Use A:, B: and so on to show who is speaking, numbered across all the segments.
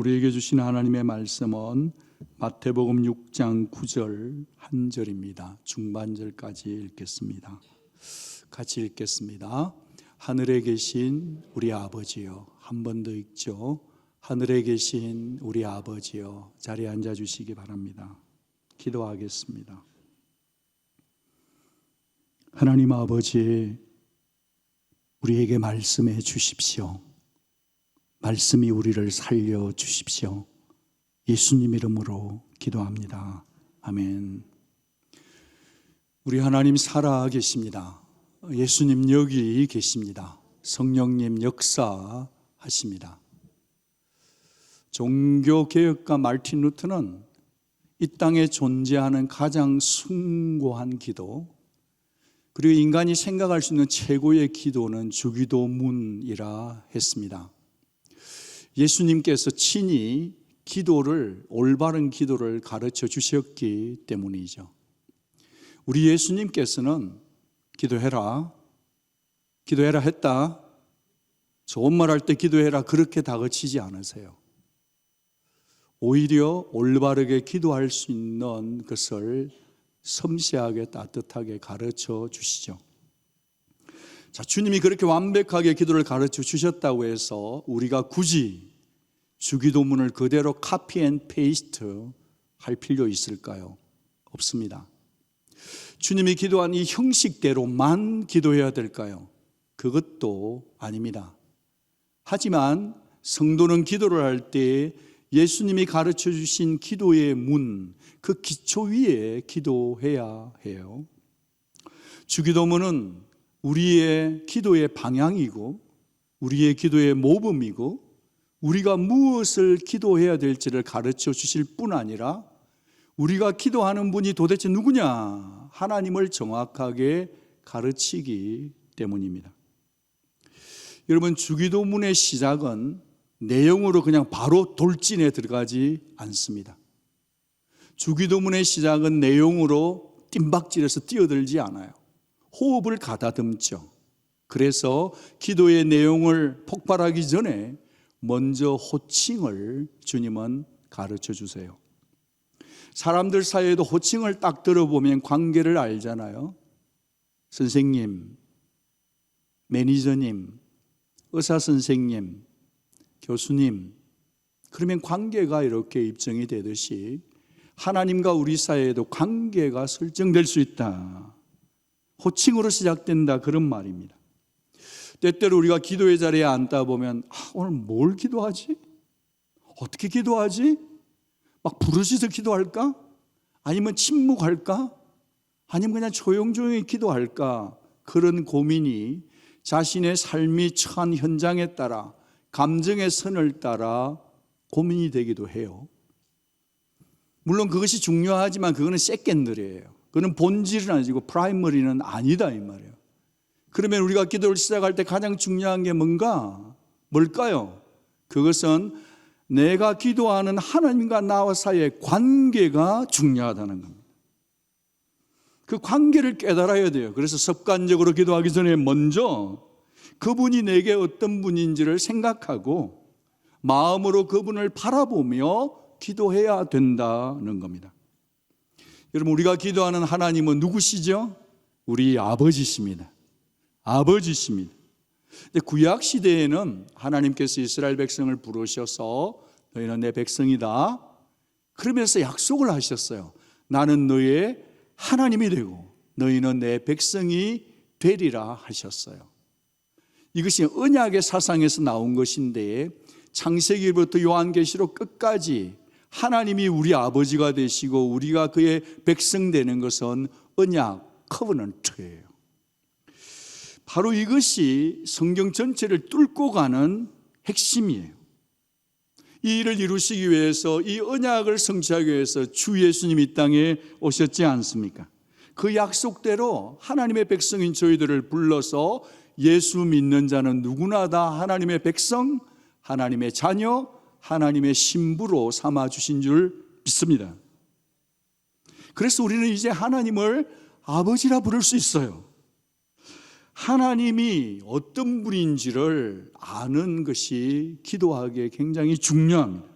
A: 우리에게 주신 하나님의 말씀은 마태복음 6장 9절 한 절입니다. 중반절까지 읽겠습니다. 같이 읽겠습니다. 하늘에 계신 우리 아버지여. 한 번 더 읽죠. 하늘에 계신 우리 아버지여. 자리에 앉아 주시기 바랍니다. 기도하겠습니다. 하나님 아버지, 우리에게 말씀해 주십시오. 말씀이 우리를 살려 주십시오. 예수님 이름으로 기도합니다. 아멘. 우리 하나님 살아 계십니다. 예수님 여기 계십니다. 성령님 역사하십니다. 종교개혁가 마르틴 루터는 이 땅에 존재하는 가장 숭고한 기도, 그리고 인간이 생각할 수 있는 최고의 기도는 주기도문이라 했습니다. 예수님께서 친히 올바른 기도를 가르쳐 주셨기 때문이죠. 우리 예수님께서는 기도해라 했다, 좋은 말 할 때 기도해라, 그렇게 다그치지 않으세요. 오히려 올바르게 기도할 수 있는 것을 섬세하게 따뜻하게 가르쳐 주시죠. 자, 주님이 그렇게 완벽하게 기도를 가르쳐 주셨다고 해서 우리가 굳이 주기도문을 그대로 카피 앤 페이스트 할 필요 있을까요? 없습니다. 주님이 기도한 이 형식대로만 기도해야 될까요? 그것도 아닙니다. 하지만 성도는 기도를 할 때 예수님이 가르쳐 주신 기도의 문, 그 기초 위에 기도해야 해요. 주기도문은 우리의 기도의 방향이고 우리의 기도의 모범이고 우리가 무엇을 기도해야 될지를 가르쳐 주실 뿐 아니라 우리가 기도하는 분이 도대체 누구냐, 하나님을 정확하게 가르치기 때문입니다. 여러분, 주기도문의 시작은 내용으로 그냥 바로 돌진에 들어가지 않습니다. 주기도문의 시작은 내용으로 뜀박질해서 뛰어들지 않아요. 호흡을 가다듬죠. 그래서 기도의 내용을 폭발하기 전에 먼저 호칭을 주님은 가르쳐 주세요. 사람들 사이에도 호칭을 딱 들어보면 관계를 알잖아요. 선생님, 매니저님, 의사선생님, 교수님, 그러면 관계가 이렇게 입증이 되듯이 하나님과 우리 사이에도 관계가 설정될 수 있다. 호칭으로 시작된다, 그런 말입니다. 때때로 우리가 기도의 자리에 앉다 보면 오늘 뭘 기도하지? 어떻게 기도하지? 막 부르짖어 기도할까? 아니면 침묵할까? 아니면 그냥 조용조용히 기도할까? 그런 고민이 자신의 삶이 처한 현장에 따라, 감정의 선을 따라 고민이 되기도 해요. 물론 그것이 중요하지만 그거는 세컨더리예요. 그거는 본질은 아니고 프라이머리는 아니다, 이 말이에요. 그러면 우리가 기도를 시작할 때 가장 중요한 게 뭘까요? 그것은 내가 기도하는 하나님과 나와 사이의 관계가 중요하다는 겁니다. 그 관계를 깨달아야 돼요. 그래서 습관적으로 기도하기 전에 먼저 그분이 내게 어떤 분인지를 생각하고 마음으로 그분을 바라보며 기도해야 된다는 겁니다. 여러분, 우리가 기도하는 하나님은 누구시죠? 우리 아버지십니다. 아버지십니다. 구약 시대에는 하나님께서 이스라엘 백성을 부르셔서 너희는 내 백성이다 그러면서 약속을 하셨어요. 나는 너의 하나님이 되고 너희는 내 백성이 되리라 하셨어요. 이것이 언약의 사상에서 나온 것인데 창세기부터 요한계시록 끝까지 하나님이 우리 아버지가 되시고 우리가 그의 백성 되는 것은 언약, 커버넌트예요. 바로 이것이 성경 전체를 뚫고 가는 핵심이에요. 이 일을 이루시기 위해서, 이 언약을 성취하기 위해서 주 예수님이 이 땅에 오셨지 않습니까? 그 약속대로 하나님의 백성인 저희들을 불러서 예수 믿는 자는 누구나 다 하나님의 백성, 하나님의 자녀, 하나님의 신부로 삼아주신 줄 믿습니다. 그래서 우리는 이제 하나님을 아버지라 부를 수 있어요. 하나님이 어떤 분인지를 아는 것이 기도하기에 굉장히 중요합니다.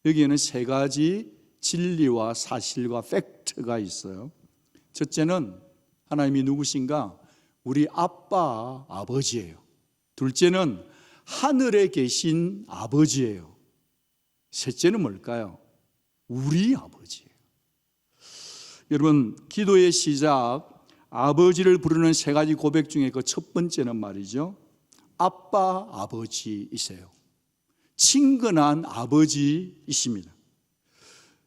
A: 여기에는 세 가지 진리와 사실과 팩트가 있어요. 첫째는 하나님이 누구신가? 우리 아빠, 아버지예요. 둘째는 하늘에 계신 아버지예요. 셋째는 뭘까요? 우리 아버지예요. 여러분, 기도의 시작, 아버지를 부르는 세 가지 고백 중에 그 첫 번째는 말이죠, 아빠, 아버지이세요. 친근한 아버지이십니다.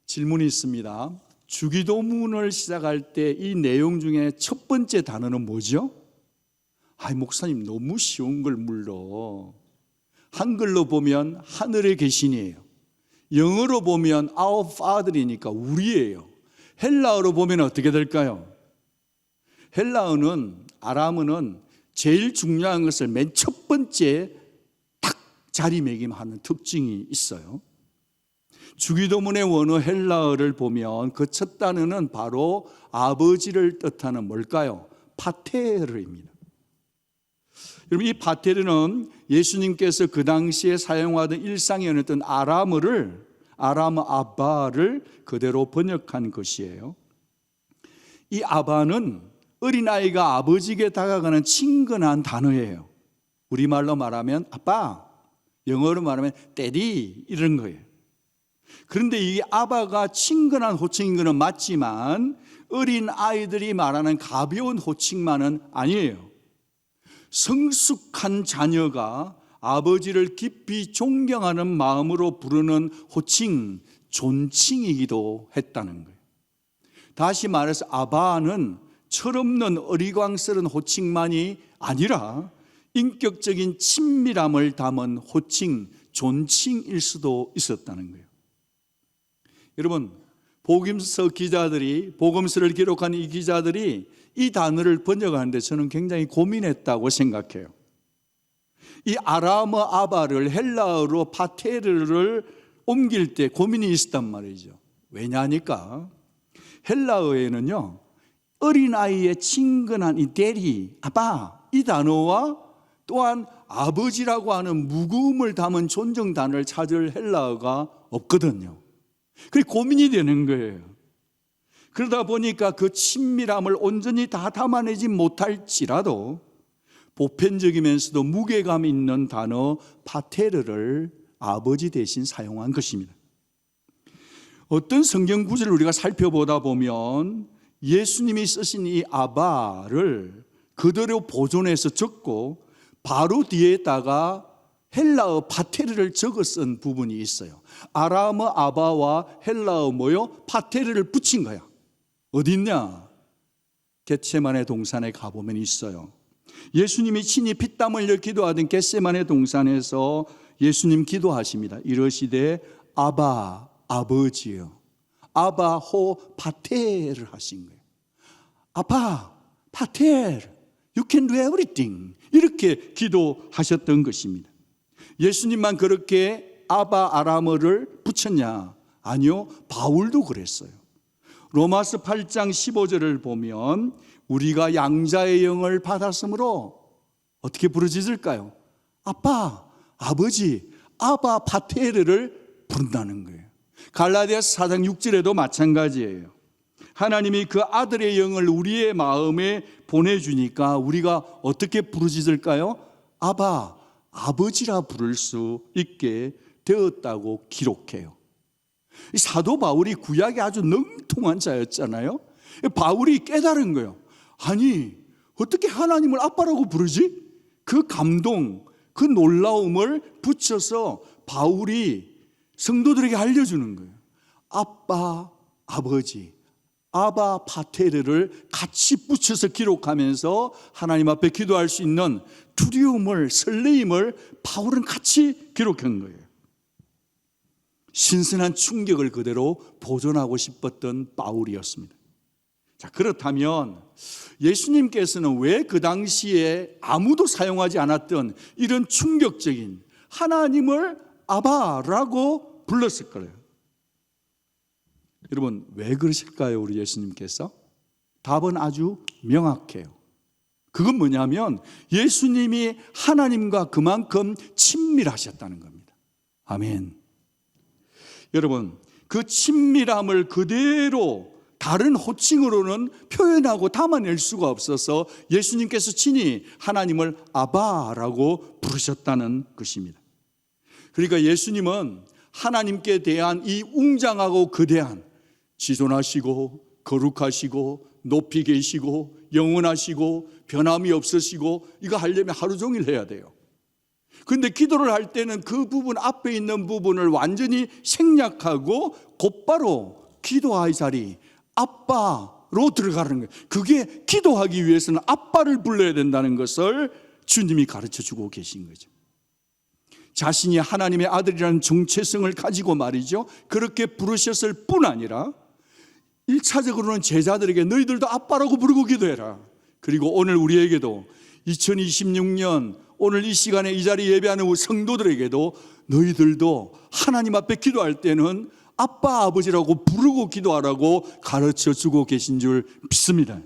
A: 질문이 있습니다. 주기도문을 시작할 때 이 내용 중에 첫 번째 단어는 뭐죠? 목사님, 너무 쉬운 걸 물러. 한글로 보면 하늘에 계신이에요. 영어로 보면 Our Father이니까 우리예요. 헬라어로 보면 어떻게 될까요? 헬라어는, 아람어는 제일 중요한 것을 맨 첫 번째 딱 자리매김하는 특징이 있어요. 주기도문의 원어 헬라어를 보면 그 첫 단어는 바로 아버지를 뜻하는 뭘까요? 파테르입니다. 여러분, 이 파테르는 예수님께서 그 당시에 사용하던 일상이었던 아람어 아바를 그대로 번역한 것이에요. 이 아바는 어린아이가 아버지에게 다가가는 친근한 단어예요. 우리말로 말하면 아빠, 영어로 말하면 daddy 이런 거예요. 그런데 이 아바가 친근한 호칭인 것은 맞지만 어린 아이들이 말하는 가벼운 호칭만은 아니에요. 성숙한 자녀가 아버지를 깊이 존경하는 마음으로 부르는 호칭, 존칭이기도 했다는 거예요. 다시 말해서 아바는 철없는 어리광스러운 호칭만이 아니라 인격적인 친밀함을 담은 호칭, 존칭일 수도 있었다는 거예요. 여러분, 복음서를 기록한 이 기자들이 이 단어를 번역하는데 저는 굉장히 고민했다고 생각해요. 이 아람어 아바를 헬라어로 파테르를 옮길 때 고민이 있었단 말이죠. 왜냐하니까 헬라어에는요, 어린아이의 친근한 이 대리, 아빠 이 단어와 또한 아버지라고 하는 무거움을 담은 존중 단어를 찾을 헬라어가 없거든요. 그게 고민이 되는 거예요. 그러다 보니까 그 친밀함을 온전히 다 담아내지 못할지라도 보편적이면서도 무게감 있는 단어 파테르를 아버지 대신 사용한 것입니다. 어떤 성경 구절을 우리가 살펴보다 보면 예수님이 쓰신 이 아바를 그대로 보존해서 적고 바로 뒤에다가 헬라어 파테르를 적어 쓴 부분이 있어요. 아람어 아바와 헬라어 파테르를 붙인 거야. 어디 있냐? 겟세마네 동산에 가보면 있어요. 예수님이 친히 피땀 흘려 기도하던 겟세마네 동산에서 예수님 기도하십니다. 이러시되 아바, 아버지요, 아바 호 파테르 하신 거예요. 아바, 파테르, you can do everything, 이렇게 기도하셨던 것입니다. 예수님만 그렇게 아바 아람어를 붙였냐? 아니요, 바울도 그랬어요. 로마서 8장 15절을 보면 우리가 양자의 영을 받았으므로 어떻게 부르짖을까요? 아빠, 아버지, 아바 파테르를 부른다는 거예요. 갈라디아서 4장 6절에도 마찬가지예요. 하나님이 그 아들의 영을 우리의 마음에 보내주니까 우리가 어떻게 부르짖을까요? 아바, 아버지라 부를 수 있게 되었다고 기록해요. 사도 바울이 구약에 아주 능통한 자였잖아요. 바울이 깨달은 거예요. 아니, 어떻게 하나님을 아빠라고 부르지? 그 감동, 그 놀라움을 붙여서 바울이 성도들에게 알려주는 거예요. 아빠, 아버지, 아바 파테르를 같이 붙여서 기록하면서 하나님 앞에 기도할 수 있는 두려움을, 설레임을 바울은 같이 기록한 거예요. 신선한 충격을 그대로 보존하고 싶었던 바울이었습니다. 자, 그렇다면 예수님께서는 왜 그 당시에 아무도 사용하지 않았던 이런 충격적인 하나님을 아바라고 불렀을까요? 여러분, 왜 그러실까요? 우리 예수님께서? 답은 아주 명확해요. 그건 뭐냐면 예수님이 하나님과 그만큼 친밀하셨다는 겁니다. 아멘. 여러분, 그 친밀함을 그대로 다른 호칭으로는 표현하고 담아낼 수가 없어서 예수님께서 친히 하나님을 아바라고 부르셨다는 것입니다. 그러니까 예수님은 하나님께 대한 이 웅장하고 거대한 지존하시고 거룩하시고 높이 계시고 영원하시고 변함이 없으시고 이거 하려면 하루 종일 해야 돼요. 그런데 기도를 할 때는 그 부분 앞에 있는 부분을 완전히 생략하고 곧바로 기도할 자리 아빠로 들어가는 거예요. 그게 기도하기 위해서는 아빠를 불러야 된다는 것을 주님이 가르쳐 주고 계신 거죠. 자신이 하나님의 아들이라는 정체성을 가지고 말이죠, 그렇게 부르셨을 뿐 아니라 1차적으로는 제자들에게 너희들도 아빠라고 부르고 기도해라. 그리고 오늘 우리에게도 2026년 오늘 이 시간에 이 자리에 예배하는 성도들에게도 너희들도 하나님 앞에 기도할 때는 아빠 아버지라고 부르고 기도하라고 가르쳐 주고 계신 줄 믿습니다.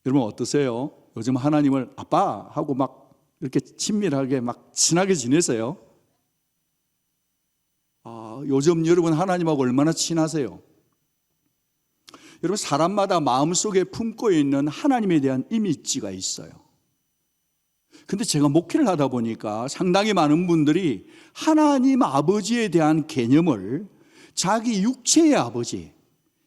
A: 여러분 어떠세요? 요즘 하나님을 아빠 하고 막 이렇게 친밀하게 막 친하게 지내세요? 요즘 여러분 하나님하고 얼마나 친하세요? 여러분 사람마다 마음속에 품고 있는 하나님에 대한 이미지가 있어요. 근데 제가 목회를 하다 보니까 상당히 많은 분들이 하나님 아버지에 대한 개념을 자기 육체의 아버지,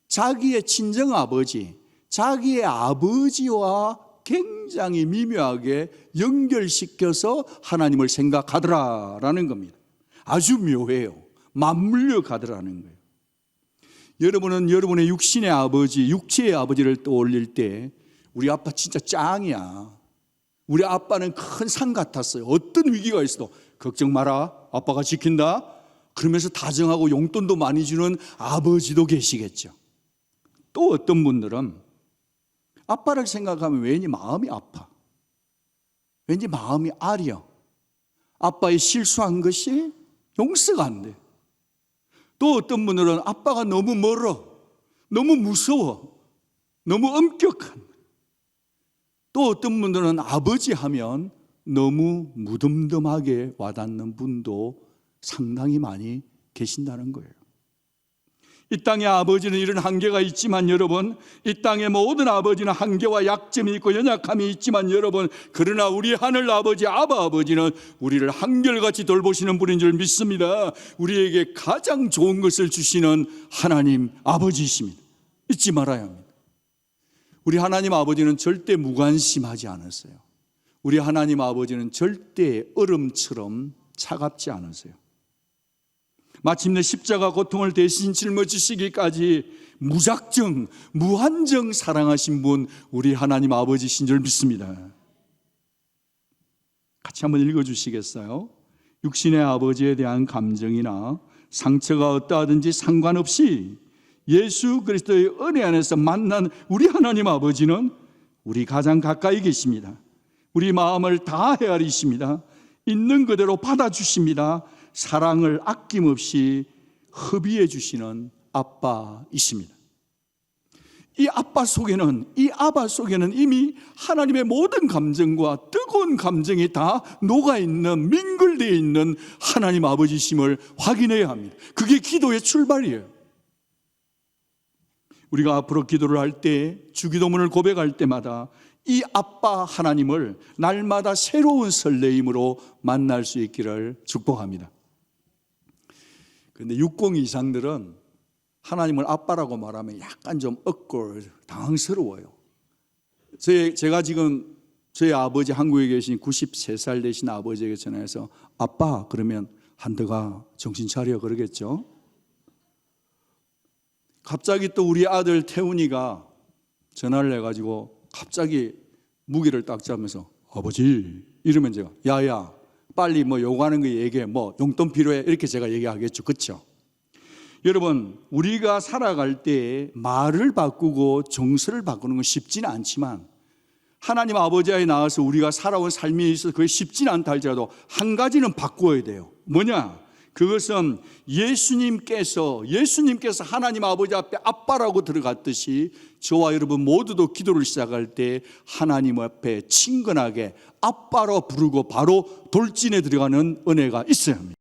A: 자기의 친정 아버지, 자기의 아버지와 굉장히 미묘하게 연결시켜서 하나님을 생각하더라라는 겁니다. 아주 묘해요. 맞물려 가더라는 거예요. 여러분은 여러분의 육신의 아버지, 육체의 아버지를 떠올릴 때 우리 아빠 진짜 짱이야. 우리 아빠는 큰 산 같았어요. 어떤 위기가 있어도 걱정 마라, 아빠가 지킨다 그러면서 다정하고 용돈도 많이 주는 아버지도 계시겠죠. 또 어떤 분들은 아빠를 생각하면 왠지 마음이 아파, 왠지 마음이 아려. 아빠의 실수한 것이 용서가 안 돼. 또 어떤 분들은 아빠가 너무 멀어, 너무 무서워, 너무 엄격한. 또 어떤 분들은 아버지 하면 너무 무덤덤하게 와닿는 분도 상당히 많이 계신다는 거예요. 이 땅의 아버지는 이런 한계가 있지만 여러분, 이 땅의 모든 아버지는 한계와 약점이 있고 연약함이 있지만 여러분, 그러나 우리 하늘 아버지 아바 아버지는 우리를 한결같이 돌보시는 분인 줄 믿습니다. 우리에게 가장 좋은 것을 주시는 하나님 아버지이십니다. 잊지 말아야 합니다. 우리 하나님 아버지는 절대 무관심하지 않으세요. 우리 하나님 아버지는 절대 얼음처럼 차갑지 않으세요. 마침내 십자가 고통을 대신 짊어지시기까지 무작정 무한정 사랑하신 분 우리 하나님 아버지신 줄 믿습니다. 같이 한번 읽어주시겠어요? 육신의 아버지에 대한 감정이나 상처가 어떠하든지 상관없이 예수 그리스도의 은혜 안에서 만난 우리 하나님 아버지는 우리 가장 가까이 계십니다. 우리 마음을 다 헤아리십니다. 있는 그대로 받아주십니다. 사랑을 아낌없이 허비해 주시는 아빠이십니다. 이 아빠 속에는, 이 아바 속에는 이미 하나님의 모든 감정과 뜨거운 감정이 다 녹아있는, 민글되어 있는 하나님 아버지심을 확인해야 합니다. 그게 기도의 출발이에요. 우리가 앞으로 기도를 할 때, 주기도문을 고백할 때마다 이 아빠 하나님을 날마다 새로운 설레임으로 만날 수 있기를 축복합니다. 그런데 60 이상들은 하나님을 아빠라고 말하면 약간 좀 억울, 당황스러워요. 제가 지금 저희 아버지 한국에 계신 93살 되신 아버지에게 전화해서 아빠 그러면 한드가 정신 차려 그러겠죠. 갑자기 또 우리 아들 태훈이가 전화를 해가지고 갑자기 무기를 딱 잡으면서 아버지 이러면 제가 야야 빨리 뭐 요구하는 거 얘기해, 뭐 용돈 필요해 이렇게 제가 얘기하겠죠. 그렇죠? 여러분 우리가 살아갈 때 말을 바꾸고 정서를 바꾸는 건 쉽지는 않지만 하나님 아버지에 나와서 우리가 살아온 삶이 있어서 그게 쉽지는 않다 할지라도 한 가지는 바꾸어야 돼요. 뭐냐? 그것은 예수님께서 하나님 아버지 앞에 아빠라고 들어갔듯이 저와 여러분 모두도 기도를 시작할 때 하나님 앞에 친근하게 아빠로 부르고 바로 돌진에 들어가는 은혜가 있어야 합니다.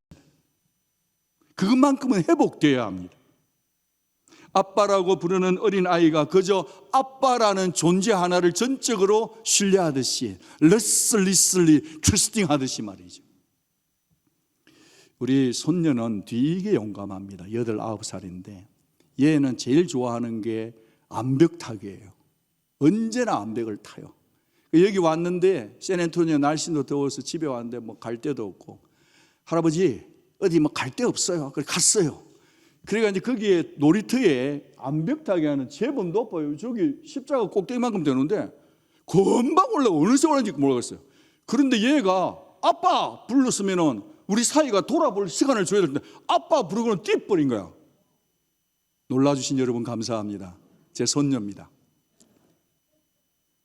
A: 그것만큼은 회복되어야 합니다. 아빠라고 부르는 어린아이가 그저 아빠라는 존재 하나를 전적으로 신뢰하듯이 레슬리슬리 트러스팅 하듯이 말이죠. 우리 손녀는 되게 용감합니다. 8, 9살인데 얘는 제일 좋아하는 게 암벽 타기예요. 언제나 암벽을 타요. 여기 왔는데 샌앤토니오 날씨도 더워서 집에 왔는데 뭐 갈 데도 없고, 할아버지 어디 뭐 갈 데 없어요. 그래 갔어요. 그러니까 이제 거기에 놀이터에 암벽 타기 하는 제법 높아요. 저기 십자가 꼭대기만큼 되는데 금방 올라가. 어느 새 올라간지 모르겠어요. 그런데 얘가 아빠 불렀으면은 우리 사이가 돌아볼 시간을 줘야 되는데 아빠 부르고는 뛰어버린 거야. 놀라주신 여러분 감사합니다. 제 손녀입니다.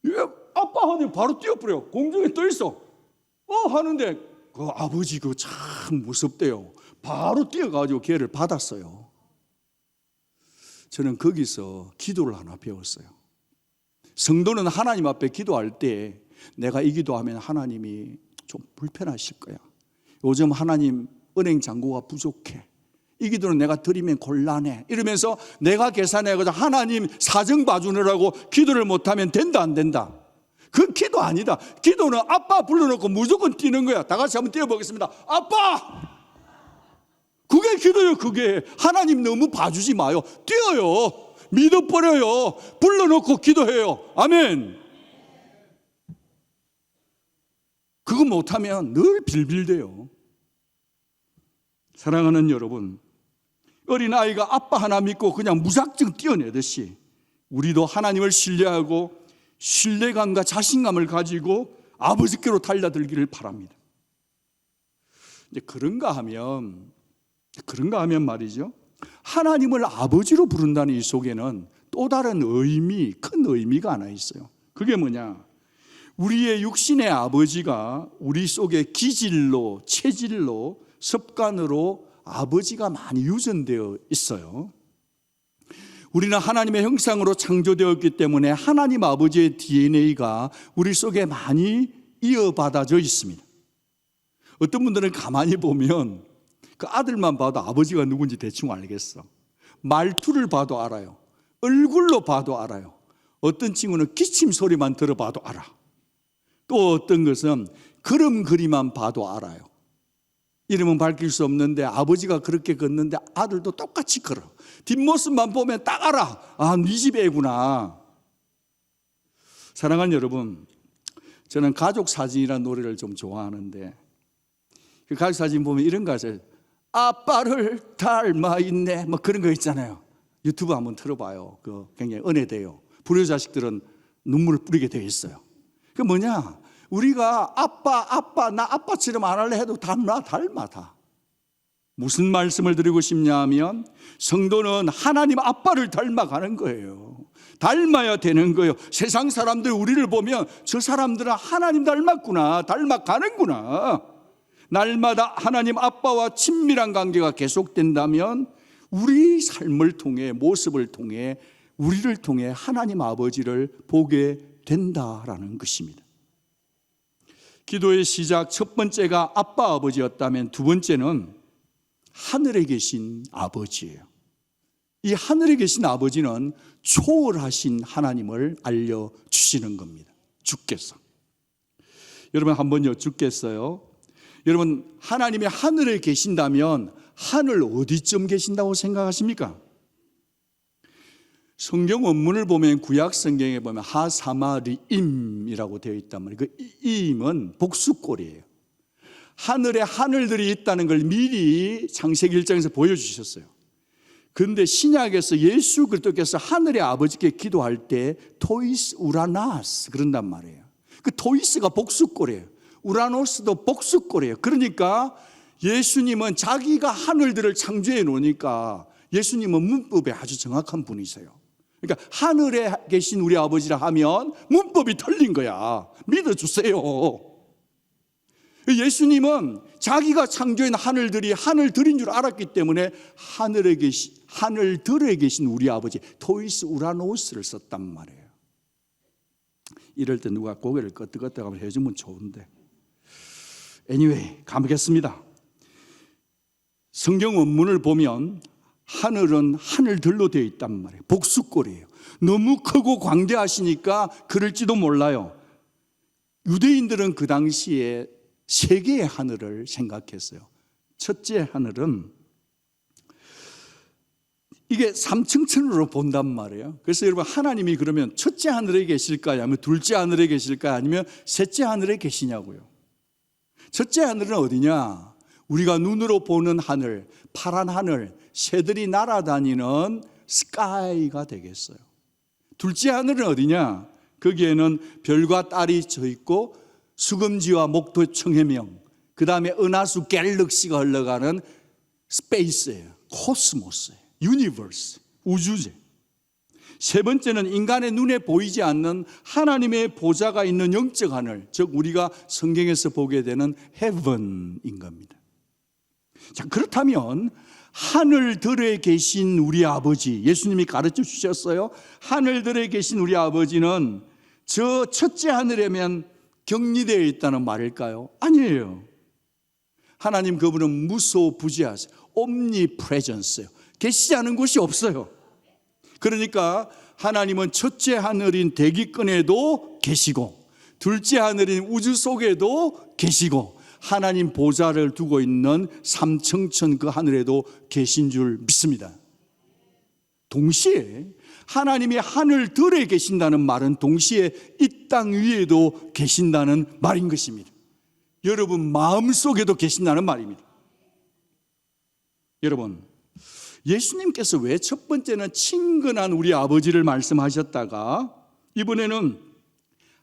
A: 얘 아빠 하더니 바로 뛰어버려. 공중에 떠 있어. 하는데 그 아버지 그거 참 무섭대요. 바로 뛰어가지고 걔를 받았어요. 저는 거기서 기도를 하나 배웠어요. 성도는 하나님 앞에 기도할 때 내가 이 기도하면 하나님이 좀 불편하실 거야. 요즘 하나님 은행 잔고가 부족해. 이 기도는 내가 드리면 곤란해. 이러면서 내가 계산해가지고 하나님 사정 봐주느라고 기도를 못하면 된다 안 된다? 그 기도 아니다. 기도는 아빠 불러놓고 무조건 뛰는 거야. 다 같이 한번 뛰어보겠습니다. 아빠! 그게 기도예요. 그게 하나님 너무 봐주지 마요. 뛰어요. 믿어버려요. 불러놓고 기도해요. 아멘. 그거 못하면 늘 빌빌대요. 사랑하는 여러분, 어린아이가 아빠 하나 믿고 그냥 무작정 뛰어내듯이 우리도 하나님을 신뢰하고 신뢰감과 자신감을 가지고 아버지께로 달려들기를 바랍니다. 이제 그런가 하면 말이죠, 하나님을 아버지로 부른다는 이 속에는 또 다른 의미, 큰 의미가 하나 있어요. 그게 뭐냐? 우리의 육신의 아버지가 우리 속에 기질로, 체질로, 습관으로 아버지가 많이 유전되어 있어요. 우리는 하나님의 형상으로 창조되었기 때문에 하나님 아버지의 DNA가 우리 속에 많이 이어받아져 있습니다. 어떤 분들은 가만히 보면 그 아들만 봐도 아버지가 누군지 대충 알겠어. 말투를 봐도 알아요. 얼굴로 봐도 알아요. 어떤 친구는 기침 소리만 들어봐도 알아. 또 어떤 것은 그림 그리만 봐도 알아요. 이름은 밝힐 수 없는데 아버지가 그렇게 걷는데 아들도 똑같이 걸어. 뒷모습만 보면 딱 알아. 아, 네 집 애구나. 사랑하는 여러분, 저는 가족 사진이라는 노래를 좀 좋아하는데 그 가족 사진 보면 이런 가사예요. 아빠를 닮아 있네. 뭐 그런 거 있잖아요. 유튜브 한번 틀어봐요. 그 굉장히 은혜돼요. 불효자식들은 눈물을 뿌리게 되어 있어요. 그 뭐냐? 우리가 나 아빠처럼 안 할래 해도 닮아 다. 무슨 말씀을 드리고 싶냐 하면 성도는 하나님 아빠를 닮아가는 거예요. 닮아야 되는 거예요. 세상 사람들 우리를 보면 저 사람들은 하나님 닮았구나, 닮아가는구나. 날마다 하나님 아빠와 친밀한 관계가 계속된다면 우리 삶을 통해, 모습을 통해, 우리를 통해 하나님 아버지를 보게 된다라는 것입니다. 기도의 시작 첫 번째가 아빠 아버지였다면 두 번째는 하늘에 계신 아버지예요. 이 하늘에 계신 아버지는 초월하신 하나님을 알려주시는 겁니다. 주께서. 여러분 한번 여쭙겠어요? 여러분 하나님이 하늘에 계신다면 하늘 어디쯤 계신다고 생각하십니까? 성경 원문을 보면 구약 성경에 보면 하사마리임이라고 되어 있단 말이에요. 그 임은 복수꼴이에요. 하늘에 하늘들이 있다는 걸 미리 창세기 1장에서 보여주셨어요. 그런데 신약에서 예수 그리스도께서 하늘의 아버지께 기도할 때 토이스 우라나스 그런단 말이에요. 그 토이스가 복수꼴이에요. 우라노스도 복수꼴이에요. 그러니까 예수님은 자기가 하늘들을 창조해 놓으니까 예수님은 문법에 아주 정확한 분이세요. 그러니까 하늘에 계신 우리 아버지라 하면 문법이 틀린 거야. 믿어주세요. 예수님은 자기가 창조한 하늘들이 하늘들인 줄 알았기 때문에 하늘들에 계신 우리 아버지 토이스 우라노스를 썼단 말이에요. 이럴 때 누가 고개를 끄덕끄덕하면 해주면 좋은데 anyway 가보겠습니다. 성경 원문을 보면 하늘은 하늘들로 되어 있단 말이에요. 복수꼴이에요. 너무 크고 광대하시니까 그럴지도 몰라요. 유대인들은 그 당시에 세 개의 하늘을 생각했어요. 첫째 하늘은 이게 삼층천으로 본단 말이에요. 그래서 여러분, 하나님이 그러면 첫째 하늘에 계실까요? 아니면 둘째 하늘에 계실까요? 아니면 셋째 하늘에 계시냐고요. 첫째 하늘은 어디냐? 우리가 눈으로 보는 하늘, 파란 하늘, 새들이 날아다니는 스카이가 되겠어요. 둘째 하늘은 어디냐? 거기에는 별과 달이 져 있고 수금지와 목도 청해명, 그 다음에 은하수 갤럭시가 흘러가는 스페이스예요. 코스모스예요. 유니버스, 우주제. 세 번째는 인간의 눈에 보이지 않는 하나님의 보좌가 있는 영적 하늘, 즉 우리가 성경에서 보게 되는 헤븐인 겁니다. 자, 그렇다면 하늘들에 계신 우리 아버지, 예수님이 가르쳐 주셨어요. 하늘들에 계신 우리 아버지는 저 첫째 하늘에면 격리되어 있다는 말일까요? 아니에요. 하나님 그분은 무소부지하세요. 옴니프레전스예요. 계시지 않은 곳이 없어요. 그러니까 하나님은 첫째 하늘인 대기권에도 계시고 둘째 하늘인 우주 속에도 계시고 하나님 보좌를 두고 있는 삼층천 그 하늘에도 계신 줄 믿습니다. 동시에 하나님이 하늘들에 계신다는 말은 동시에 이 땅 위에도 계신다는 말인 것입니다. 여러분 마음속에도 계신다는 말입니다. 여러분, 예수님께서 왜 첫 번째는 친근한 우리 아버지를 말씀하셨다가 이번에는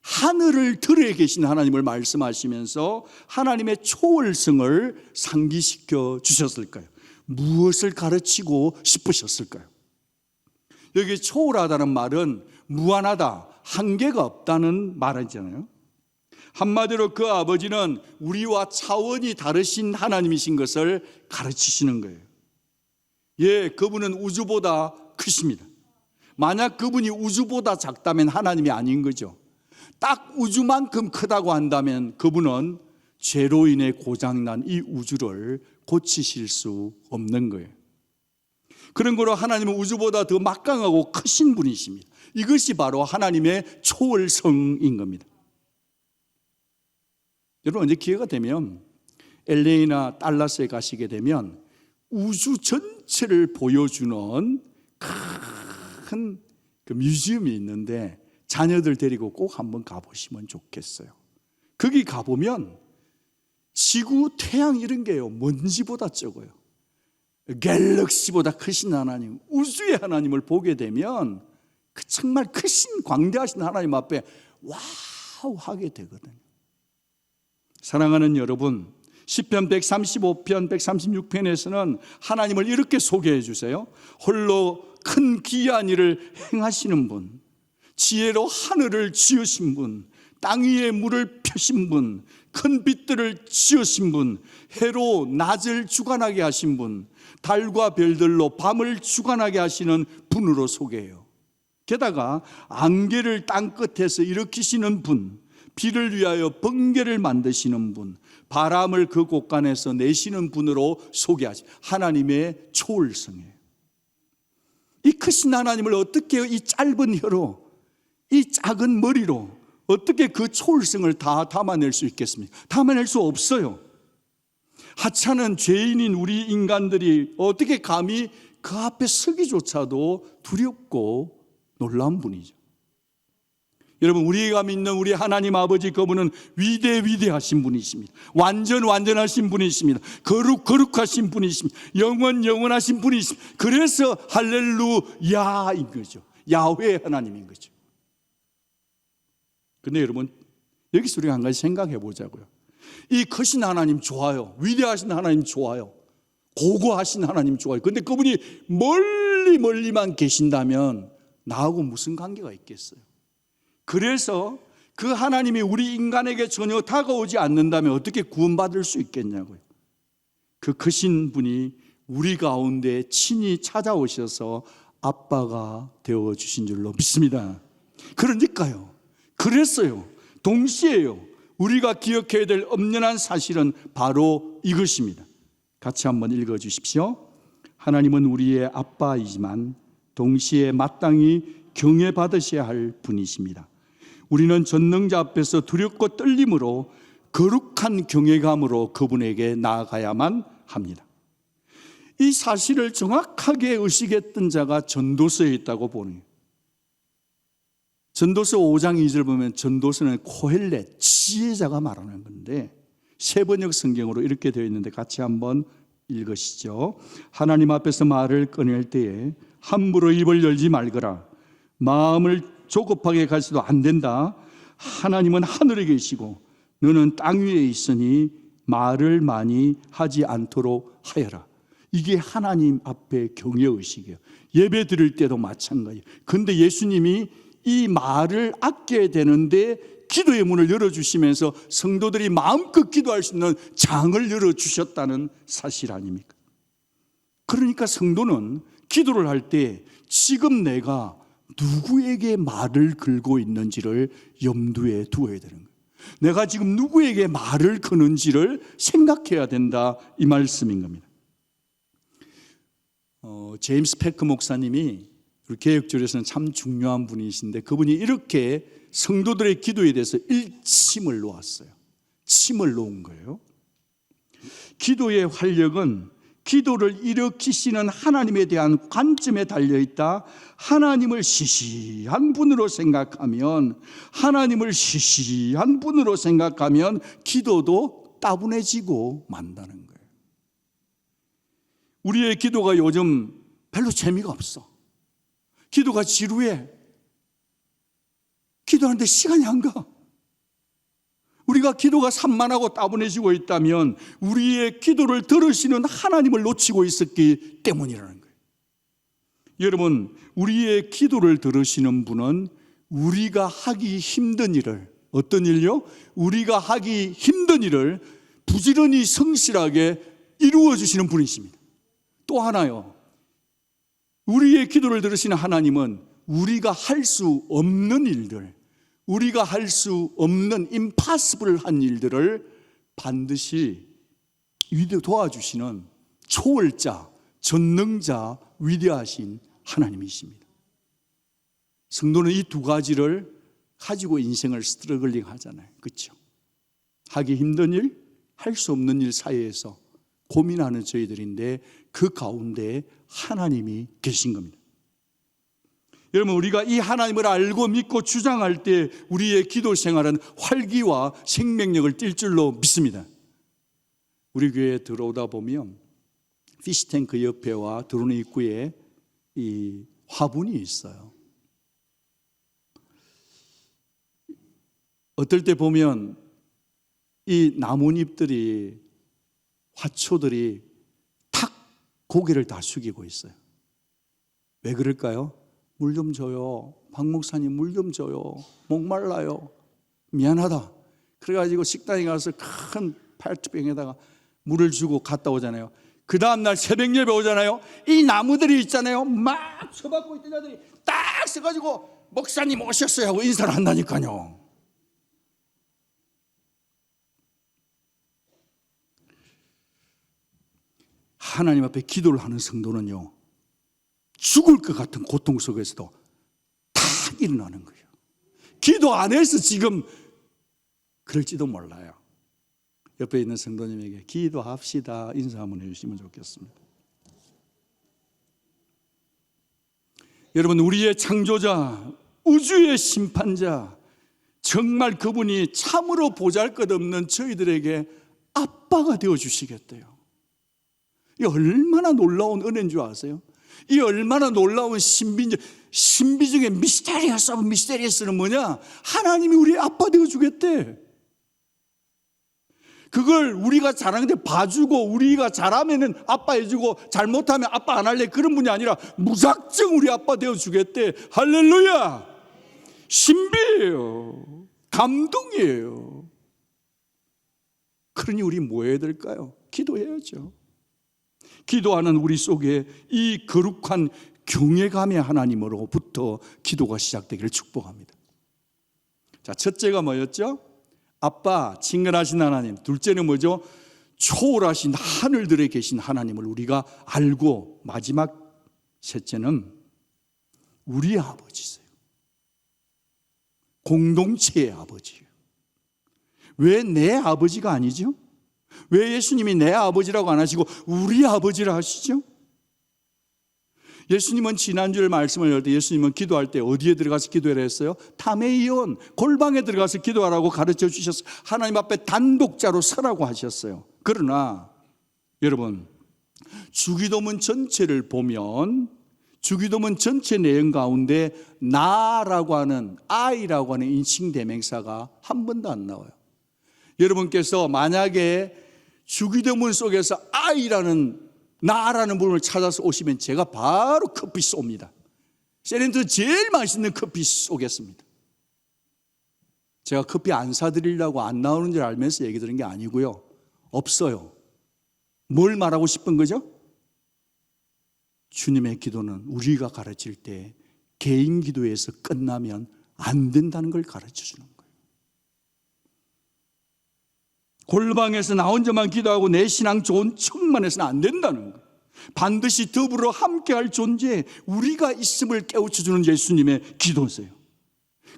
A: 하늘을 들에 계신 하나님을 말씀하시면서 하나님의 초월성을 상기시켜 주셨을까요? 무엇을 가르치고 싶으셨을까요? 여기 초월하다는 말은 무한하다, 한계가 없다는 말이잖아요. 한마디로 그 아버지는 우리와 차원이 다르신 하나님이신 것을 가르치시는 거예요. 예, 그분은 우주보다 크십니다. 만약 그분이 우주보다 작다면 하나님이 아닌 거죠. 딱 우주만큼 크다고 한다면 그분은 죄로 인해 고장난 이 우주를 고치실 수 없는 거예요. 그런 거로 하나님은 우주보다 더 막강하고 크신 분이십니다. 이것이 바로 하나님의 초월성인 겁니다. 여러분, 언제 기회가 되면 LA나 달라스에 가시게 되면 우주 전체를 보여주는 큰 그 뮤지엄이 있는데 자녀들 데리고 꼭 한번 가보시면 좋겠어요. 거기 가보면 지구, 태양 이런 게요 먼지보다 적어요. 갤럭시보다 크신 하나님, 우주의 하나님을 보게 되면 그 정말 크신 광대하신 하나님 앞에 와우 하게 되거든요. 사랑하는 여러분, 시편 135편, 136편에서는 하나님을 이렇게 소개해 주세요. 홀로 큰 기이한 일을 행하시는 분, 지혜로 하늘을 지으신 분, 땅 위에 물을 펴신 분, 큰 빛들을 지으신 분, 해로 낮을 주관하게 하신 분, 달과 별들로 밤을 주관하게 하시는 분으로 소개해요. 게다가 안개를 땅끝에서 일으키시는 분, 비를 위하여 번개를 만드시는 분, 바람을 그 곳간에서 내시는 분으로 소개하시 하나님의 초월성이에요. 이 크신 하나님을 어떻게 이 짧은 혀로, 이 작은 머리로 어떻게 그 초월성을 다 담아낼 수 있겠습니까? 담아낼 수 없어요. 하찮은 죄인인 우리 인간들이 어떻게 감히 그 앞에 서기조차도 두렵고 놀라운 분이죠. 여러분, 우리가 믿는 우리 하나님 아버지 그분은 위대하신 분이십니다. 완전하신 분이십니다. 거룩하신 분이십니다. 영원하신 분이십니다. 그래서 할렐루야인 거죠. 야훼 하나님인 거죠. 근데 여러분, 여기서 우리가 한 가지 생각해 보자고요. 이 크신 하나님 좋아요. 위대하신 하나님 좋아요. 고고하신 하나님 좋아요. 근데 그분이 멀리만 계신다면 나하고 무슨 관계가 있겠어요? 그래서 그 하나님이 우리 인간에게 전혀 다가오지 않는다면 어떻게 구원받을 수 있겠냐고요. 그 크신 분이 우리 가운데 친히 찾아오셔서 아빠가 되어주신 줄로 믿습니다. 그러니까요, 그랬어요. 동시에요, 우리가 기억해야 될 엄연한 사실은 바로 이것입니다. 같이 한번 읽어주십시오. 하나님은 우리의 아빠이지만 동시에 마땅히 경외받으셔야 할 분이십니다. 우리는 전능자 앞에서 두렵고 떨림으로 거룩한 경외감으로 그분에게 나아가야만 합니다. 이 사실을 정확하게 의식했던 자가 전도서에 있다고 보는 거예요. 전도서 5장 2절 보면 전도서는 코헬렛, 지혜자가 말하는 건데 세번역 성경으로 이렇게 되어 있는데 같이 한번 읽으시죠. 하나님 앞에서 말을 꺼낼 때에 함부로 입을 열지 말거라. 마음을 조급하게 가지도 안 된다. 하나님은 하늘에 계시고 너는 땅 위에 있으니 말을 많이 하지 않도록 하여라. 이게 하나님 앞에 경외의식이에요. 예배 드릴 때도 마찬가지예요. 그런데 예수님이 이 말을 아껴야 되는데 기도의 문을 열어주시면서 성도들이 마음껏 기도할 수 있는 장을 열어주셨다는 사실 아닙니까? 그러니까 성도는 기도를 할 때 지금 내가 누구에게 말을 걸고 있는지를 염두에 두어야 되는 거예요. 내가 지금 누구에게 말을 거는지를 생각해야 된다, 이 말씀인 겁니다. 제임스 패크 목사님이 우리 개혁교회에서는 참 중요한 분이신데 그분이 이렇게 성도들의 기도에 대해서 일침을 놓았어요. 침을 놓은 거예요. 기도의 활력은 기도를 일으키시는 하나님에 대한 관점에 달려있다. 하나님을 시시한 분으로 생각하면 기도도 따분해지고 만다는 거예요. 우리의 기도가 요즘 별로 재미가 없어. 기도가 지루해. 기도하는데 시간이 안 가. 우리가 기도가 산만하고 따분해지고 있다면 우리의 기도를 들으시는 하나님을 놓치고 있었기 때문이라는 거예요. 여러분, 우리의 기도를 들으시는 분은 우리가 하기 힘든 일을, 어떤 일요? 우리가 하기 힘든 일을 부지런히 성실하게 이루어 주시는 분이십니다. 또 하나요, 우리의 기도를 들으시는 하나님은 우리가 할 수 없는 일들, 우리가 할 수 없는 임파서블한 일들을 반드시 도와주시는 초월자, 전능자, 위대하신 하나님이십니다. 성도는 이 두 가지를 가지고 인생을 스트러글링 하잖아요. 그렇죠? 하기 힘든 일, 할 수 없는 일 사이에서 고민하는 저희들인데 그 가운데 하나님이 계신 겁니다. 여러분, 우리가 이 하나님을 알고 믿고 주장할 때 우리의 기도 생활은 활기와 생명력을 띨 줄로 믿습니다. 우리 교회에 들어오다 보면 피시탱크 옆에와 들어오는 입구에 이 화분이 있어요. 어떨 때 보면 이 나뭇잎들이, 화초들이 탁 고개를 다 숙이고 있어요. 왜 그럴까요? 물 좀 줘요. 박 목사님 물 좀 줘요. 목말라요. 미안하다. 그래가지고 식당에 가서 큰 페트병에다가 물을 주고 갔다 오잖아요. 그 다음날 새벽 예배 오잖아요. 이 나무들이 있잖아요. 막 쳐박고 있던 자들이 딱 서가지고 목사님 오셨어요 하고 인사를 한다니까요. 하나님 앞에 기도를 하는 성도는요, 죽을 것 같은 고통 속에서도 다 일어나는 거예요. 기도 안 해서 지금 그럴지도 몰라요. 옆에 있는 성도님에게 기도합시다 인사 한번 해주시면 좋겠습니다. 여러분, 우리의 창조자, 우주의 심판자, 정말 그분이 참으로 보잘것없는 저희들에게 아빠가 되어주시겠대요. 이 얼마나 놀라운 은혜인 줄 아세요? 이 얼마나 놀라운 신비 중에 미스테리어스는 뭐냐? 하나님이 우리의 아빠 되어주겠대. 그걸 우리가 잘하는데 봐주고, 우리가 잘하면은 아빠 해주고 잘못하면 아빠 안 할래, 그런 분이 아니라 무작정 우리 아빠 되어주겠대. 할렐루야. 신비예요. 감동이에요. 그러니 우리 뭐 해야 될까요? 기도해야죠. 기도하는 우리 속에 이 거룩한 경외감의 하나님으로부터 기도가 시작되기를 축복합니다. 자, 첫째가 뭐였죠? 아빠, 친근하신 하나님. 둘째는 뭐죠? 초월하신 하늘들에 계신 하나님을 우리가 알고, 마지막 셋째는 우리 아버지세요. 공동체의 아버지예요. 왜 내 아버지가 아니죠? 왜 예수님이 내 아버지라고 안 하시고 우리 아버지라 하시죠? 예수님은 지난주에 말씀을 할 때 예수님은 기도할 때 어디에 들어가서 기도를 했어요? 타메이온, 골방에 들어가서 기도하라고 가르쳐 주셨어요. 하나님 앞에 단독자로 서라고 하셨어요. 그러나 여러분, 주기도문 전체를 보면 주기도문 전체 내용 가운데 나라고 하는, I라고 하는 인칭 대명사가 한 번도 안 나와요. 여러분께서 만약에 주기도문 속에서 I라는, 나라는 부분을 찾아서 오시면 제가 바로 커피 쏩니다. 세렌토 제일 맛있는 커피 쏘겠습니다. 제가 커피 안 사드리려고 안 나오는 줄 알면서 얘기 드린 게 아니고요. 없어요. 뭘 말하고 싶은 거죠? 주님의 기도는 우리가 가르칠 때 개인 기도에서 끝나면 안 된다는 걸 가르쳐 주는 거예요. 골방에서 나 혼자만 기도하고 내 신앙 좋은 척만 해서는 안 된다는 거예요. 반드시 더불어 함께할 존재, 우리가 있음을 깨우쳐주는 예수님의 기도세요.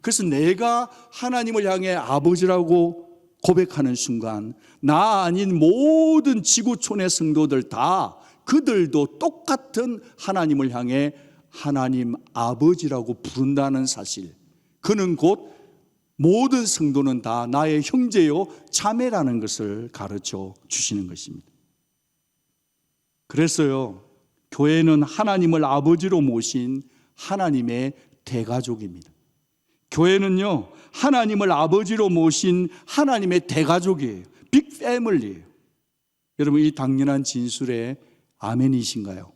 A: 그래서 내가 하나님을 향해 아버지라고 고백하는 순간 나 아닌 모든 지구촌의 성도들 다, 그들도 똑같은 하나님을 향해 하나님 아버지라고 부른다는 사실, 그는 곧 모든 성도는 다 나의 형제요 자매라는 것을 가르쳐 주시는 것입니다. 그래서요, 교회는 하나님을 아버지로 모신 하나님의 대가족입니다. 교회는요, 하나님을 아버지로 모신 하나님의 대가족이에요. 빅 패밀리예요. 여러분, 이 당연한 진술에 아멘이신가요?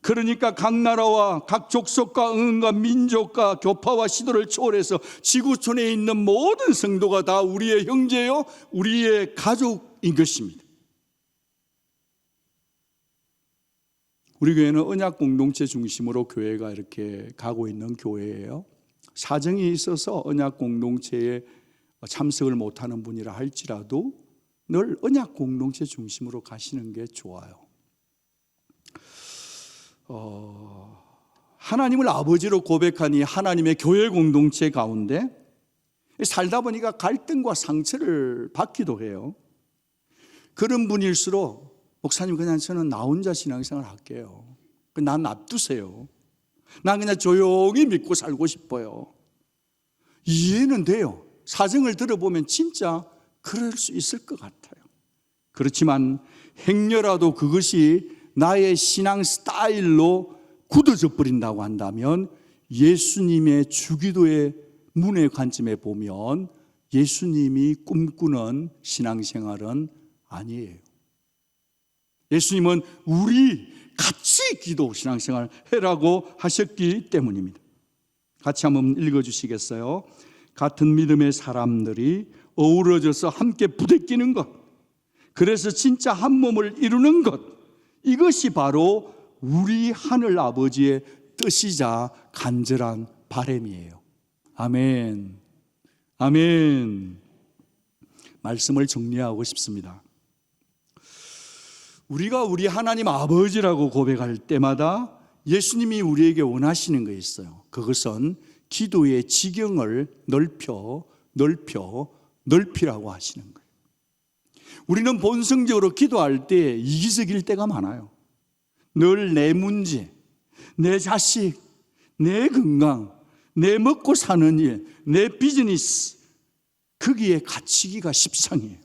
A: 그러니까 각 나라와 각 족속과 응과 민족과 교파와 시도를 초월해서 지구촌에 있는 모든 성도가 다 우리의 형제요, 우리의 가족인 것입니다. 우리 교회는 언약 공동체 중심으로 교회가 이렇게 가고 있는 교회예요. 사정이 있어서 언약 공동체에 참석을 못하는 분이라 할지라도 늘 언약 공동체 중심으로 가시는 게 좋아요. 하나님을 아버지로 고백하니 하나님의 교회 공동체 가운데 살다 보니까 갈등과 상처를 받기도 해요. 그런 분일수록 목사님, 그냥 저는 나 혼자 신앙생활 할게요. 난 놔두세요. 난 그냥 조용히 믿고 살고 싶어요. 이해는 돼요. 사정을 들어보면 진짜 그럴 수 있을 것 같아요. 그렇지만 행여라도 그것이 나의 신앙 스타일로 굳어져 버린다고 한다면 예수님의 주기도의 문의 관점에 보면 예수님이 꿈꾸는 신앙생활은 아니에요. 예수님은 우리 같이 기도 신앙생활 해라고 하셨기 때문입니다. 같이 한번 읽어주시겠어요? 같은 믿음의 사람들이 어우러져서 함께 부대끼는 것, 그래서 진짜 한 몸을 이루는 것, 이것이 바로 우리 하늘 아버지의 뜻이자 간절한 바람이에요. 아멘. 아멘. 말씀을 정리하고 싶습니다. 우리가 우리 하나님 아버지라고 고백할 때마다 예수님이 우리에게 원하시는 게 있어요. 그것은 기도의 지경을 넓히라고 하시는 거예요. 우리는 본성적으로 기도할 때 이기적일 때가 많아요. 늘 내 문제, 내 자식, 내 건강, 내 먹고 사는 일, 내 비즈니스, 거기에 갇히기가 십상이에요.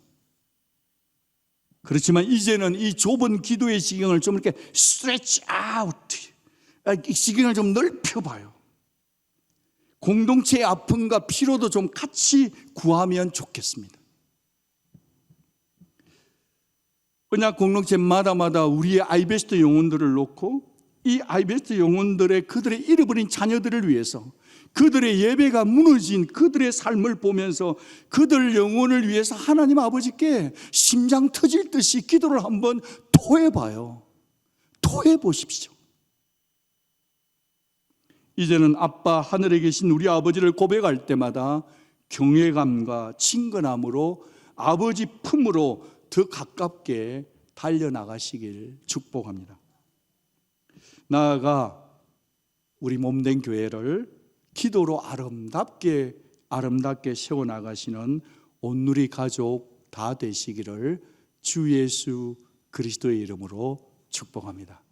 A: 그렇지만 이제는 이 좁은 기도의 지경을 좀 이렇게 스트레치 아웃, 이 지경을 좀 넓혀봐요. 공동체의 아픔과 피로도 좀 같이 구하면 좋겠습니다. 언약 공동체마다 우리의 아이베스트 영혼들을 놓고 이 아이베스트 영혼들의 그들의 잃어버린 자녀들을 위해서, 그들의 예배가 무너진 그들의 삶을 보면서 그들 영혼을 위해서 하나님 아버지께 심장 터질 듯이 기도를 한번 토해봐요. 토해보십시오. 이제는 아빠 하늘에 계신 우리 아버지를 고백할 때마다 경외감과 친근함으로 아버지 품으로 더 가깝게 달려나가시길 축복합니다. 나아가 우리 몸된 교회를 기도로 아름답게 세워나가시는 온누리 가족 다 되시기를 주 예수 그리스도의 이름으로 축복합니다.